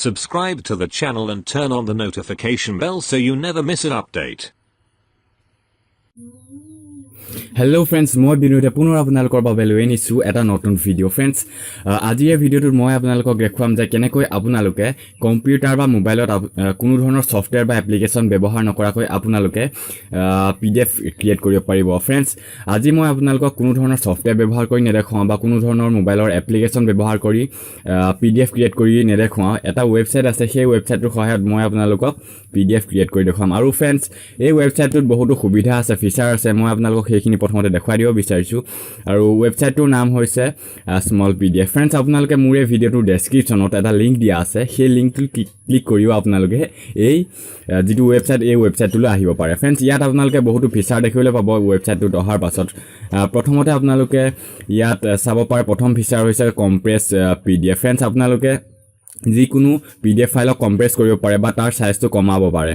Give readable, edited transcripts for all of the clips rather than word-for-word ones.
Subscribe to the channel and turn on the notification bell so you never miss an update. Hello friends, মই বিনোদে পুনৰ আপোনালোকৰ বাবে লৈ আনিছো এটা নতুন ভিডিও friends আজি এই ভিডিওটোত মই আপোনালোকক দেখুৱাম যে কেনেকৈ আপোনালোকে কম্পিউটাৰ বা মোবাইলত কোনো ধৰণৰ সফটওয়্যাৰ বা এপ্লিকেশন ব্যৱহাৰ নকৰাকৈ আপোনালোকে PDF ক্ৰিয়েট কৰিব পাৰিব friends আজি মই আপোনালোকক কোনো ধৰণৰ সফটওয়্যাৰ ব্যৱহাৰ কৰি নেদেখাও বা কোনো ধৰণৰ মোবাইলৰ এপ্লিকেশন ব্যৱহাৰ কৰি PDF ক্ৰিয়েট কৰি নেদেখাও এটা ওয়েবসাইট আছে সেই ওয়েবসাইটৰ সহায়ত মই আপোনালোকক PDF ক্ৰিয়েট কৰি দেখাম আৰু friends এই ওয়েবসাইটটোত বহুতো সুবিধা আছে ফিচাৰ আছে মই আপোনালোকক সেইখিনি প্ৰথমতে দেখাই দিব বিচাৰিছো আৰু ওয়েবসাইটটোৰ নাম হৈছে স্মল PDF फ्रेंड्स আপোনালোকে মোৰ এই ভিডিওটোৰ ডেসক্ৰিপচনত এটা লিংক দিয়া আছে সেই লিংকটো ক্লিক কৰিও আপোনালোকে এই যেটো ওয়েবসাইট এই ওয়েবসাইটটোলৈ আহিব পাৰে फ्रेंड्स ইয়াত আপোনালোকে বহুতো ফিচাৰ দেখিবলৈ পাব ওয়েবসাইটটোত অহাৰ পাছত প্ৰথমতে আপোনালোকে ইয়াত চাব পাৰে প্ৰথম ফিচাৰ হৈছে কম্প্ৰেছ PDF फ्रेंड्स আপোনালোকে যিকোনো PDF ফাইল কম্প্ৰেছ কৰিব পাৰে বা তাৰ সাইজটো কমাব পাৰে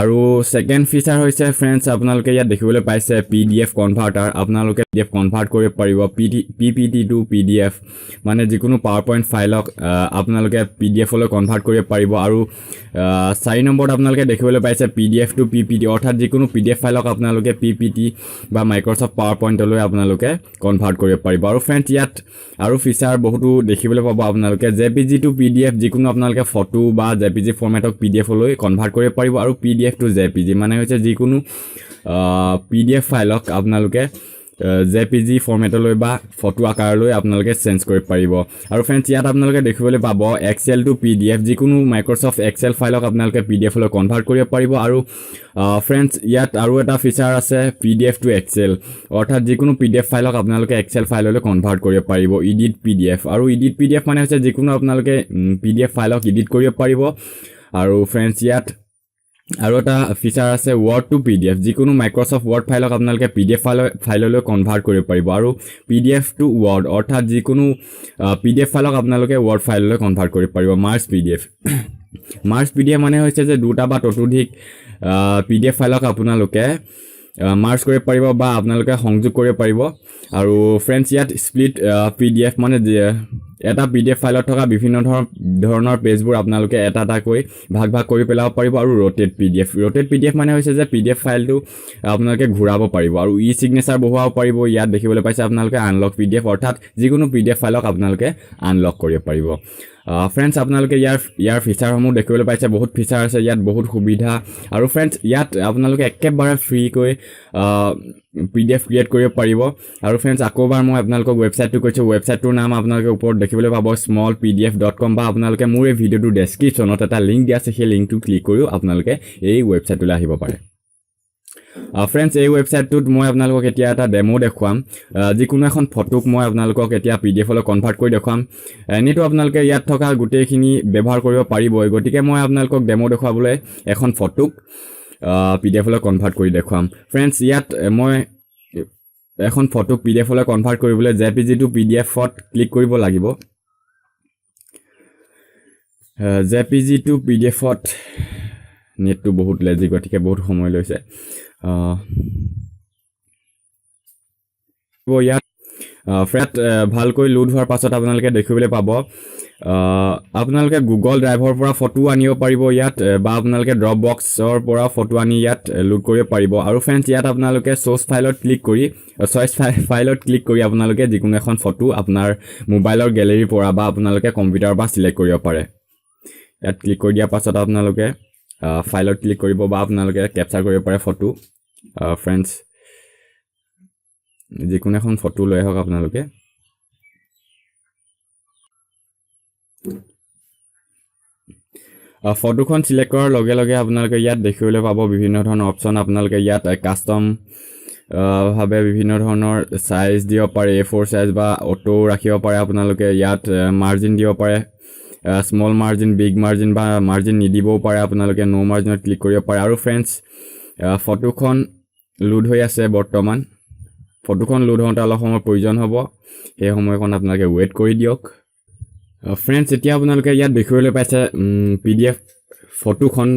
আৰু সেকেন্ড ফিচাৰ হৈছে फ्रेंड्स আপোনালোকে ইয়াত দেখিবলৈ পাইছে PDF কনভাৰ্টাৰ আপোনালোকে PDF কনভাৰ্ট কৰিব পাৰিব PPT টু PDF মানে যিকোনো PowerPoint ফাইলক আপোনালোকে PDF লৈ কনভাৰ্ট কৰিব পাৰিব আৰু 4 নম্বৰত আপোনালোকে দেখিবলৈ পাইছে PDF টু PPT অৰ্থাৎ যিকোনো PDF ফাইলক আপোনালোকে PPT বা Microsoft PowerPoint লৈ আপোনালোকে কনভাৰ্ট কৰিব পাৰিব আৰু फ्रेंड्स ইয়াত আৰু ফিচাৰ বহুতো দেখিবলৈ পাব আপোনালোকে JPG টু PDF যিকোনো আপোনালোকে ফটো বা JPG ফৰমেটক PDF লৈ কনভাৰ্ট কৰিব পাৰিব আৰু PDF টু JPG মানে হৈছে যিকোনো PDF ফাইলক আপোনালোকে JPG ফৰমেটলৈ বা ফটো আকাৰলৈ আপোনালোকে চেঞ্জ কৰিব পাৰিব আৰু फ्रेंड्स ইয়াত আপোনালোকে দেখিবলৈ পাব Excel টু PDF যিকোনো Microsoft Excel ফাইলক আপোনালোকে PDF লৈ কনভাৰ্ট কৰিব পাৰিব আৰু फ्रेंड्स ইয়াত আৰু এটা ফিচাৰ আছে PDF টু Excel অৰ্থাৎ যিকোনো PDF ফাইলক আপোনালোকে Excel ফাইললৈ কনভাৰ্ট কৰিব পাৰিব এডিট PDF আৰু এডিট PDF মানে হৈছে যিকোনো আপোনালোকে PDF ফাইলক এডিট কৰিব পাৰিব আৰু फ्रेंड्स ইয়াত আৰু এটা ফিচাৰ আছে Word টু PDF যিকোনো Microsoft Word ফাইলক আপোনালোকে PDF ফাইললৈ কনভাৰ্ট কৰিব পাৰিব আৰু PDF টু Word অৰ্থাৎ যিকোনো PDF ফাইলক আপোনালোকে Word ফাইললৈ কনভাৰ্ট কৰিব পাৰিব Merge PDF মানে হৈছে যে দুটা বা ততোধিক PDF ফাইলক আপোনালোকে মাৰ্জ কৰিব পাৰিব বা আপোনালোকে সংযোগ কৰিব পাৰিব আৰু फ्रेंड्स ইয়াত স্প্লিট PDF মানে এটা PDF ফাইলত থকা বিভিন্ন ধৰণৰ পেজবোৰ আপোনালোকে এটা কৈ ভাগ কৰি পেলাব পাৰিব আৰু ৰোটেট PDF মানে হৈছে যে PDF ফাইলটো আপোনালোকে ঘূৰাব পাৰিব আৰু ই সিগনেচাৰ বহুৱাব পাৰিব ইয়াত দেখিবলৈ পাইছে আপোনালোকে আনলক PDF অৰ্থাৎ যিকোনো PDF ফাইলক আপোনালোকে আনলক কৰিব পাৰিব फ्रेंड्स আপোনালোকে ইয়াৰ ফিচাৰসমূহ দেখিবলৈ পাইছে বহুত ফিচাৰ আছে ইয়াত বহুত সুবিধা আৰু फ्रेंड्स ইয়াত আপোনালোকে একেবাৰে ফ্ৰী কৈ PDF ক্ৰিয়েট কৰিব পাৰিব আৰু फ्रेंड्स আকৌবাৰ মই আপোনালোকক ওয়েবসাইটটো কৈছো ওয়েবসাইটটোৰ নাম আপোনালোকে ওপৰত দেখিবলৈ পাব smallpdf.com বা আপোনালোকে মোৰ এই ভিডিওটোৰ ডেসক্ৰিপচনত এটা লিংক দিয়া আছে সেই লিংকটো ক্লিক কৰিও আপোনালোকে এই ওয়েবসাইটলৈ আহিব পাৰে फ्रेंड्स এই ওয়েবসাইটটোত মই আপোনালোকক এতিয়া এটা ডেমো দেখুৱাম যিকোনো এখন ফটোক মই আপোনালোকক এতিয়া PDF লৈ কনভাৰ্ট কৰি দেখুৱাম এনেটো আপোনালোকে ইয়াত থকা গোটেইখিনি ব্যৱহাৰ কৰিব পাৰিব গতিকে মই আপোনালোকক ডেমো দেখুৱাবলৈ এখন ফটোক PDF লৈ কনভাৰ্ট কৰি দেখুৱাম फ्रेंड्स ইয়াত মই এখন ফটোক PDF লৈ কনভাৰ্ট কৰিবলৈ JPG টু PDF ত ক্লিক কৰিব লাগিব JPG টু PDF ত নেটটো বহুত লেজি গতিকে বহুত সময় লৈছে ইয়াত ফ্ৰেট ভালকৈ লোড হোৱাৰ পাছত আপোনালোকে দেখিবলৈ পাব আপোনালোকে গুগল ড্ৰাইভৰ পৰা ফটো আনিব পাৰিব ইয়াত বা আপোনালোকে ড্ৰপবক্সৰ পৰা ফটো আনি ইয়াত লোড কৰিব পাৰিব আৰু फ्रेंड्स ইয়াত আপোনালোকে চ'ৰ্চ ফাইলত ক্লিক কৰি আপোনালোকে যিকোনো এখন ফটো আপোনাৰ মোবাইলৰ গেলেৰীৰ পৰা বা আপোনালোকে কম্পিউটাৰৰ পৰা সিলেক্ট কৰিব পাৰে ইয়াত ক্লিক কৰি দিয়া পাছত আপোনালোকে ফাইলত ক্লিক কৰিব বা আপোনালোকে ক্যাপচাৰ কৰিব পাৰে ফটো फ्रेंड्स যিকোনো এখন ফটো লৈ হওক আপোনালোকে ফটোখন সিলেক্ট কৰাৰ লগে লগে আপোনালোকে ইয়াত দেখিবলৈ পাব বিভিন্ন ধৰণৰ অপচন আপোনালোকে ইয়াত কাস্টম ভাবে বিভিন্ন ধৰণৰ সাইজ দিব পাৰে A4 সাইজ বা অটো ৰাখিব পাৰে আপোনালোকে ইয়াত মাৰ্জিন দিব পাৰে স্মল মাৰ্জিন বিগ মাৰ্জিন বা মাৰ্জিন নিদিবও পাৰে আপোনালোকে নো মাৰ্জিনত ক্লিক কৰিব পাৰে আৰু फ्रेंड्स ফটোখন লোড হৈ আছে বৰ্তমান ফটোখন লোড হওঁতে অলপ সময় প্ৰয়োজন হ'ব এই সময়খন আপোনালোকে ওয়েট কৰি দিয়ক फ्रेंड्स এতিয়া আপোনালোকে ইয়াত দেখিবলৈ পাইছে PDF ফটোখন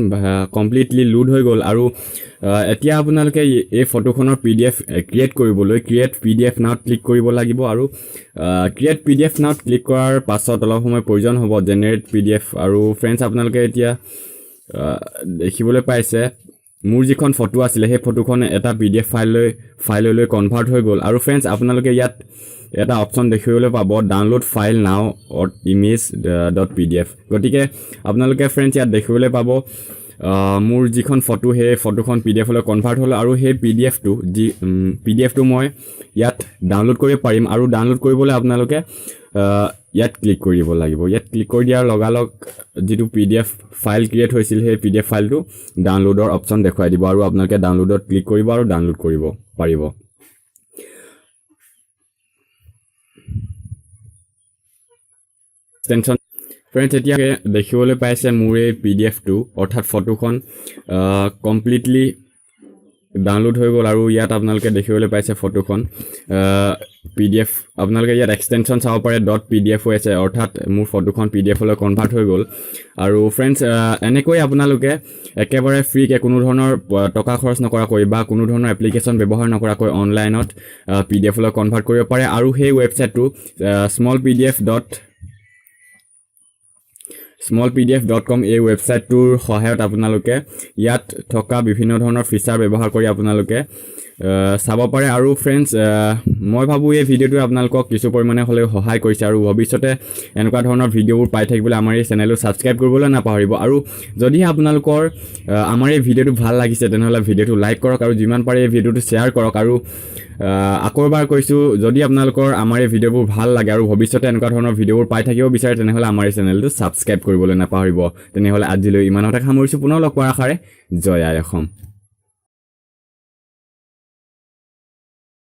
কমপ্লিটলি লোড হৈ গ'ল আৰু এতিয়া আপোনালোকে এই ফটোখনৰ PDF ক্ৰিয়েট কৰিবলৈ ক্ৰিয়েট PDF নাওত ক্লিক কৰিব লাগিব আৰু ক্ৰিয়েট PDF নাওত ক্লিক কৰাৰ পাছত অলপ সময় প্ৰয়োজন হ'ব জেনেৰেট PDF আৰু ফ্ৰেণ্ডছ আপোনালোকে এতিয়া দেখিবলৈ পাইছে মোৰ যিখন ফটো আছিলে সেই ফটোখন এটা PDF ফাইললৈ কনভাৰ্ট হৈ গ'ল আৰু ফ্ৰেণ্ডছ আপোনালোকে ইয়াত এটা অপচন দেখিবলৈ পাব ডাউনলোড ফাইল নাও অৰ image.pdf গতিকে আপোনালোকে ফ্ৰেণ্ডছ ইয়াত দেখিবলৈ পাব মোৰ যিখন ফটো সেই ফটোখন PDF লৈ কনভাৰ্ট হ'ল আৰু সেই PDFটো মই ইয়াত ডাউনলোড কৰিব পাৰিম আৰু ডাউনলোড কৰিবলৈ আপোনালোকে ইয়াত ক্লিক কৰিব লাগিব ইয়াত ক্লিক কৰি দিয়াৰ লগালগ যিটো PDF ফাইল ক্ৰিয়েট হৈছিল সেই PDF ফাইলটো ডাউনলোডৰ অপচন দেখুৱাই দিব আৰু আপোনালোকে ডাউনলোডত ক্লিক কৰিব আৰু ডাউনলোড কৰিব পাৰিব এক্সটেনশন ফ্ৰেণ্ডছ এতিয়া দেখিবলৈ পাইছে মোৰ এই PDFটো অৰ্থাৎ ফটোখন কমপ্লিটলি ডাউনলোড হৈ গ'ল আৰু ইয়াত আপোনালোকে দেখিবলৈ পাইছে ফটোখন PDF আপোনালোকে ইয়াত এক্সটেনশন চাব পাৰে .pdf হৈ আছে অৰ্থাৎ মোৰ ফটোখন PDF লৈ কনভাৰ্ট হৈ গ'ল আৰু ফ্ৰেণ্ডছ এনেকৈ আপোনালোকে একেবাৰে ফ্ৰীকে কোনো ধৰণৰ টকা খৰচ নকৰাকৈ বা কোনো ধৰণৰ এপ্লিকেশ্যন ব্যৱহাৰ নকৰাকৈ অনলাইনত PDF লৈ কনভাৰ্ট কৰিব পাৰে আৰু সেই ৱেবছাইটটো smallpdf.com এই ৱেবছাইটটোৰ সহায়ত আপোনালোকে ইয়াত থকা বিভিন্ন ধৰণৰ ফিচাৰ ব্যৱহাৰ কৰি আপোনালোকে চাব পাৰে আৰু ফ্ৰেণ্ডছ মই ভাবোঁ এই ভিডিঅ'টো আপোনালোকক কিছু পৰিমাণে হ'লেও সহায় কৰিছে আৰু ভৱিষ্যতে এনেকুৱা ধৰণৰ ভিডিঅ'বোৰ পাই থাকিবলৈ আমাৰ এই চেনেলটো ছাবস্ক্ৰাইব কৰিবলৈ নাপাহৰিব আৰু যদি আপোনালোকৰ আমাৰ এই ভিডিঅ'টো ভাল লাগিছে তেনেহ'লে ভিডিঅ'টো লাইক কৰক আৰু যিমান পাৰে এই ভিডিঅ'টো শ্বেয়াৰ কৰক আৰু আকৌ এবাৰ কৈছোঁ যদি আপোনালোকৰ আমাৰ এই ভিডিঅ'বোৰ ভাল লাগে আৰু ভৱিষ্যতে এনেকুৱা ধৰণৰ ভিডিঅ'বোৰ পাই থাকিব বিচাৰে তেনেহ'লে আমাৰ এই চেনেলটো ছাবস্ক্ৰাইব কৰিবলৈ নাপাহৰিব তেনেহ'লে আজিলৈ ইমানতে সামৰিছোঁ পুনৰ লগ পোৱাৰ আশাৰে জয় আই অসম